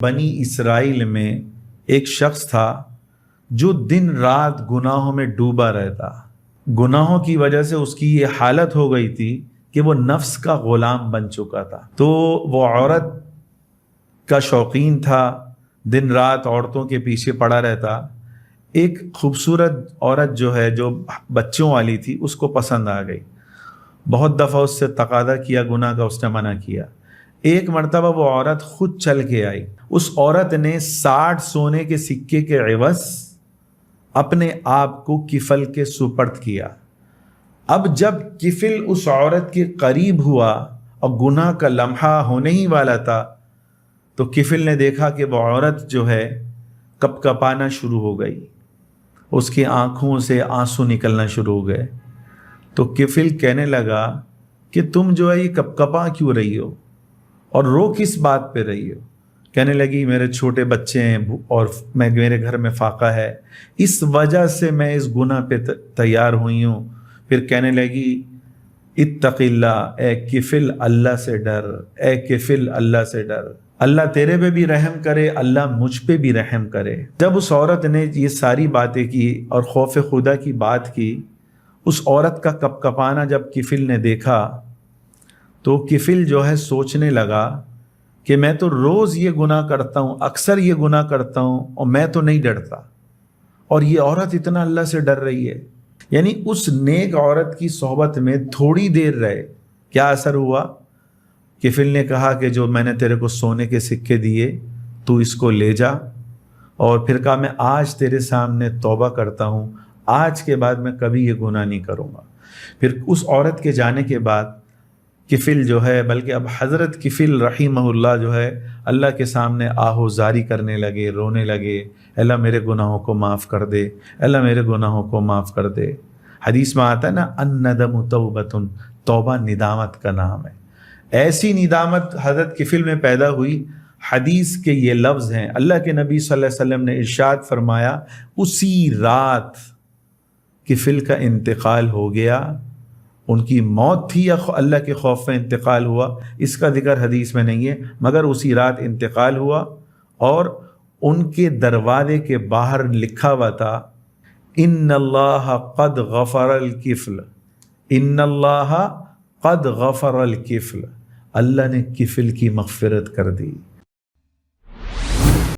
بنی اسرائیل میں ایک شخص تھا جو دن رات گناہوں میں ڈوبا رہتا. گناہوں کی وجہ سے اس کی یہ حالت ہو گئی تھی کہ وہ نفس کا غلام بن چکا تھا. تو وہ عورت کا شوقین تھا، دن رات عورتوں کے پیچھے پڑا رہتا. ایک خوبصورت عورت جو ہے، جو بچوں والی تھی، اس کو پسند آ گئی. بہت دفعہ اس سے تقاضا کیا گناہ کا، اس نے منع کیا. ایک مرتبہ وہ عورت خود چل کے آئی. اس عورت نے 60 سونے کے سکے کے عوض اپنے آپ کو کفل کے سپرد کیا. اب جب کفل اس عورت کے قریب ہوا اور گناہ کا لمحہ ہونے ہی والا تھا، تو کفل نے دیکھا کہ وہ عورت جو ہے کپ کپانا شروع ہو گئی، اس کی آنکھوں سے آنسو نکلنا شروع ہو گئے. تو کفل کہنے لگا کہ تم جو ہے یہ کپ کپا کیوں رہی ہو اور رو کس بات پہ رہی ہو؟ کہنے لگی میرے چھوٹے بچے ہیں اور میرے گھر میں فاقہ ہے، اس وجہ سے میں اس گناہ پہ تیار ہوئی ہوں. پھر کہنے لگی اتق اللہ، اے کفل اللہ سے ڈر، اے کفل اللہ سے ڈر، اللہ تیرے پہ بھی رحم کرے، اللہ مجھ پہ بھی رحم کرے. جب اس عورت نے یہ ساری باتیں کی اور خوف خدا کی بات کی، اس عورت کا کپ کپانا جب کفل نے دیکھا تو کفل جو ہے سوچنے لگا کہ میں تو روز یہ گناہ کرتا ہوں، اکثر یہ گناہ کرتا ہوں اور میں تو نہیں ڈرتا، اور یہ عورت اتنا اللہ سے ڈر رہی ہے. یعنی اس نیک عورت کی صحبت میں تھوڑی دیر رہے، کیا اثر ہوا؟ کفل نے کہا کہ جو میں نے تیرے کو سونے کے سکے دیے تو اس کو لے جا، اور پھر کہا میں آج تیرے سامنے توبہ کرتا ہوں، آج کے بعد میں کبھی یہ گناہ نہیں کروں گا. پھر اس عورت کے جانے کے بعد کفل جو ہے، بلکہ اب حضرت کفل رحمہ اللہ جو ہے اللہ کے سامنے آہو زاری کرنے لگے، رونے لگے، اللہ میرے گناہوں کو معاف کر دے، اللہ میرے گناہوں کو معاف کر دے. حدیث میں آتا ہے نا الندم توبۃ، توبہ ندامت کا نام ہے. ایسی ندامت حضرت کفل میں پیدا ہوئی. حدیث کے یہ لفظ ہیں، اللہ کے نبی صلی اللہ علیہ وسلم نے ارشاد فرمایا اسی رات کفل کا انتقال ہو گیا. ان کی موت تھی یا اللہ کے خوف میں انتقال ہوا، اس کا ذکر حدیث میں نہیں ہے، مگر اسی رات انتقال ہوا. اور ان کے دروازے کے باہر لکھا ہوا تھا ان اللہ قد غفر الکفل، ان اللہ قد غفر الکفل، اللہ نے کفل کی مغفرت کر دی.